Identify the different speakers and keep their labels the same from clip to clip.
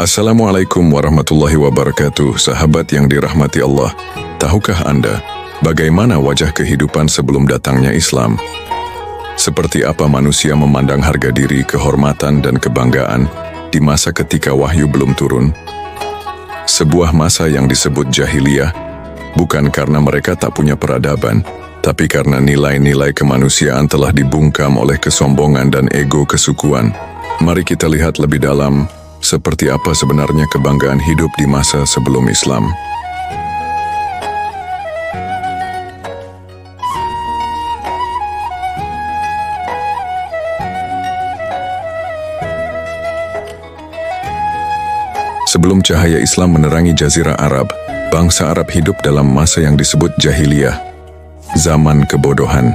Speaker 1: Assalamualaikum warahmatullahi wabarakatuh, sahabat yang dirahmati Allah. Tahukah Anda, bagaimana wajah kehidupan sebelum datangnya Islam? Seperti apa manusia memandang harga diri, kehormatan, dan kebanggaan di masa ketika wahyu belum turun? Sebuah masa yang disebut jahiliyah, bukan karena mereka tak punya peradaban, tapi karena nilai-nilai kemanusiaan telah dibungkam oleh kesombongan dan ego kesukuan. Mari kita lihat lebih dalam, seperti apa sebenarnya kebanggaan hidup di masa sebelum Islam. Sebelum cahaya Islam menerangi Jazirah Arab, bangsa Arab hidup dalam masa yang disebut jahiliyah, zaman kebodohan.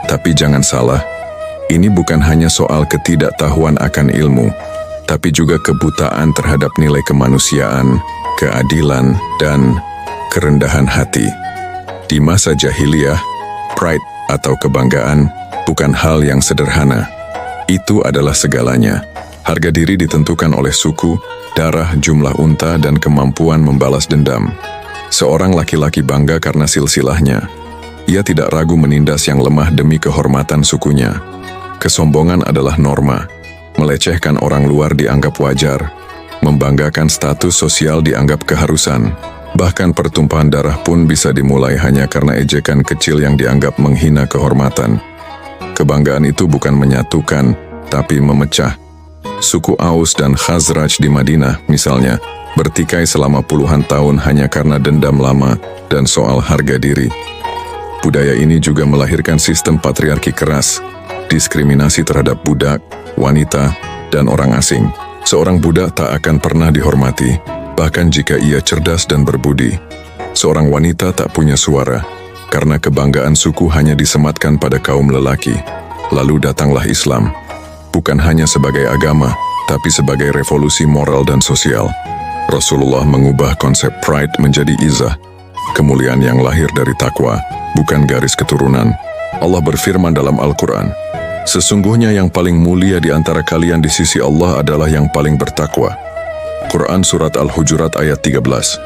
Speaker 1: Tapi jangan salah, ini bukan hanya soal ketidaktahuan akan ilmu, tapi juga kebutaan terhadap nilai kemanusiaan, keadilan, dan kerendahan hati. Di masa jahiliyah, pride atau kebanggaan bukan hal yang sederhana. Itu adalah segalanya. Harga diri ditentukan oleh suku, darah, jumlah unta, dan kemampuan membalas dendam. Seorang laki-laki bangga karena silsilahnya. Ia tidak ragu menindas yang lemah demi kehormatan sukunya. Kesombongan adalah norma. Melecehkan orang luar dianggap wajar, membanggakan status sosial dianggap keharusan. Bahkan pertumpahan darah pun bisa dimulai hanya karena ejekan kecil yang dianggap menghina kehormatan. Kebanggaan itu bukan menyatukan, tapi memecah. Suku Aus dan Khazraj di Madinah, misalnya, bertikai selama puluhan tahun hanya karena dendam lama dan soal harga diri. Budaya ini juga melahirkan sistem patriarki keras, diskriminasi terhadap budak, wanita, dan orang asing. Seorang budak tak akan pernah dihormati, bahkan jika ia cerdas dan berbudi. Seorang wanita tak punya suara, karena kebanggaan suku hanya disematkan pada kaum lelaki. Lalu datanglah Islam, bukan hanya sebagai agama, tapi sebagai revolusi moral dan sosial. Rasulullah mengubah konsep pride menjadi izzah, kemuliaan yang lahir dari takwa, bukan garis keturunan. Allah berfirman dalam Al-Quran, "Sesungguhnya yang paling mulia di antara kalian di sisi Allah adalah yang paling bertakwa." Quran Surat Al-Hujurat ayat 13.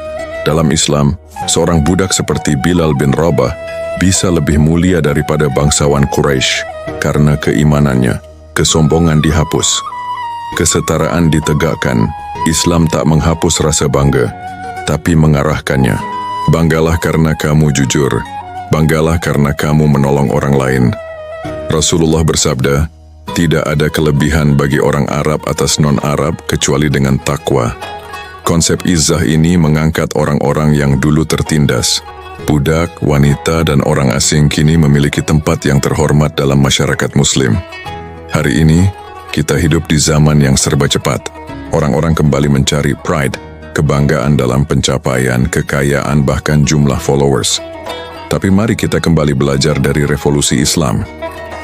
Speaker 1: Dalam Islam, seorang budak seperti Bilal bin Rabah bisa lebih mulia daripada bangsawan Quraisy karena keimanannya. Kesombongan dihapus, kesetaraan ditegakkan. Islam tak menghapus rasa bangga, tapi mengarahkannya. Banggalah karena kamu jujur, banggalah karena kamu menolong orang lain. Rasulullah bersabda, tidak ada kelebihan bagi orang Arab atas non-Arab kecuali dengan takwa. Konsep izzah ini mengangkat orang-orang yang dulu tertindas. Budak, wanita, dan orang asing kini memiliki tempat yang terhormat dalam masyarakat Muslim. Hari ini, kita hidup di zaman yang serba cepat. Orang-orang kembali mencari pride, kebanggaan dalam pencapaian, kekayaan, bahkan jumlah followers. Tapi mari kita kembali belajar dari revolusi Islam.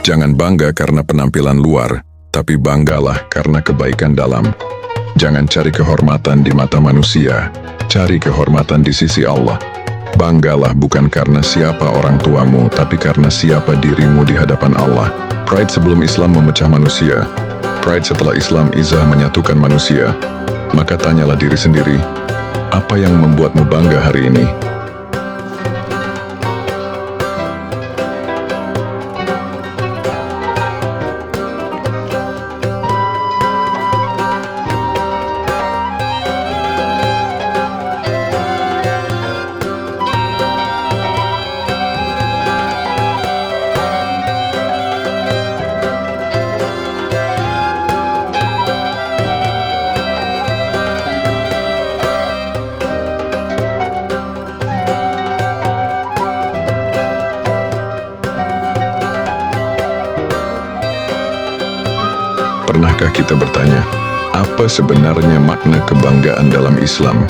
Speaker 1: Jangan bangga karena penampilan luar, tapi banggalah karena kebaikan dalam. Jangan cari kehormatan di mata manusia, cari kehormatan di sisi Allah. Banggalah bukan karena siapa orang tuamu, tapi karena siapa dirimu di hadapan Allah. Pride sebelum Islam memecah manusia. Pride setelah Islam izzah menyatukan manusia. Maka tanyalah diri sendiri, apa yang membuatmu bangga hari ini? Pernahkah kita bertanya, apa sebenarnya makna kebanggaan dalam Islam?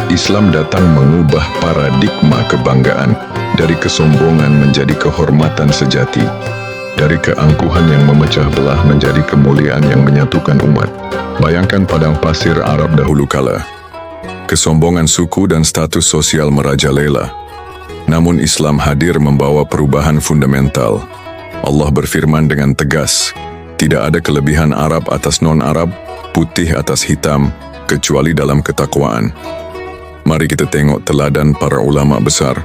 Speaker 1: Islam datang mengubah paradigma kebanggaan dari kesombongan menjadi kehormatan sejati, dari keangkuhan yang memecah belah menjadi kemuliaan yang menyatukan umat. Bayangkan padang pasir Arab dahulu kala. Kesombongan suku dan status sosial merajalela. Namun Islam hadir membawa perubahan fundamental. Allah berfirman dengan tegas, tidak ada kelebihan Arab atas non-Arab, putih atas hitam, kecuali dalam ketakwaan. Mari kita tengok teladan para ulama besar.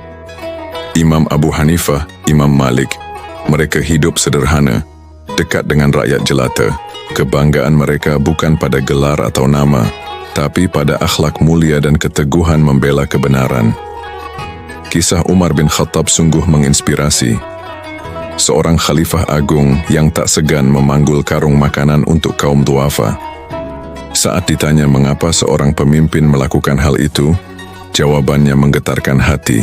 Speaker 1: Imam Abu Hanifah, Imam Malik, mereka hidup sederhana, dekat dengan rakyat jelata. Kebanggaan mereka bukan pada gelar atau nama, tapi pada akhlak mulia dan keteguhan membela kebenaran. Kisah Umar bin Khattab sungguh menginspirasi. Seorang khalifah agung yang tak segan memanggul karung makanan untuk kaum duafa. Saat ditanya mengapa seorang pemimpin melakukan hal itu, jawabannya menggetarkan hati.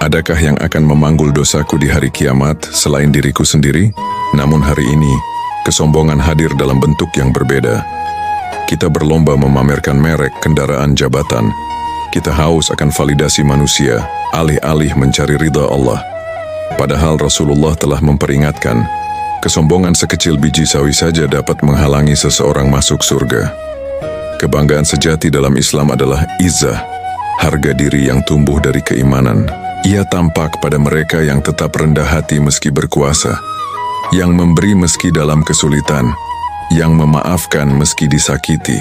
Speaker 1: Adakah yang akan memanggul dosaku di hari kiamat selain diriku sendiri? Namun hari ini, kesombongan hadir dalam bentuk yang berbeda. Kita berlomba memamerkan merek, kendaraan, jabatan. Kita haus akan validasi manusia, alih-alih mencari ridha Allah. Padahal Rasulullah telah memperingatkan, kesombongan sekecil biji sawi saja dapat menghalangi seseorang masuk surga. Kebanggaan sejati dalam Islam adalah izzah, harga diri yang tumbuh dari keimanan. Ia tampak pada mereka yang tetap rendah hati meski berkuasa, yang memberi meski dalam kesulitan, yang memaafkan meski disakiti.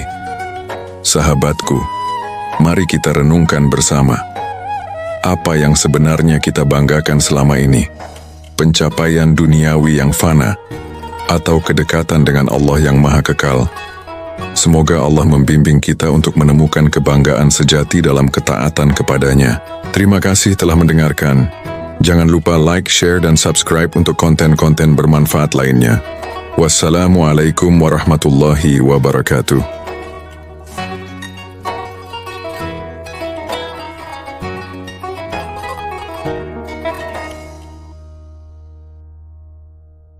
Speaker 1: Sahabatku, mari kita renungkan bersama. Apa yang sebenarnya kita banggakan selama ini? Pencapaian duniawi yang fana, atau kedekatan dengan Allah yang Maha Kekal? Semoga Allah membimbing kita untuk menemukan kebanggaan sejati dalam ketaatan kepadanya. Terima kasih telah mendengarkan. Jangan lupa like, share, dan subscribe untuk konten-konten bermanfaat lainnya. Wassalamualaikum warahmatullahi wabarakatuh.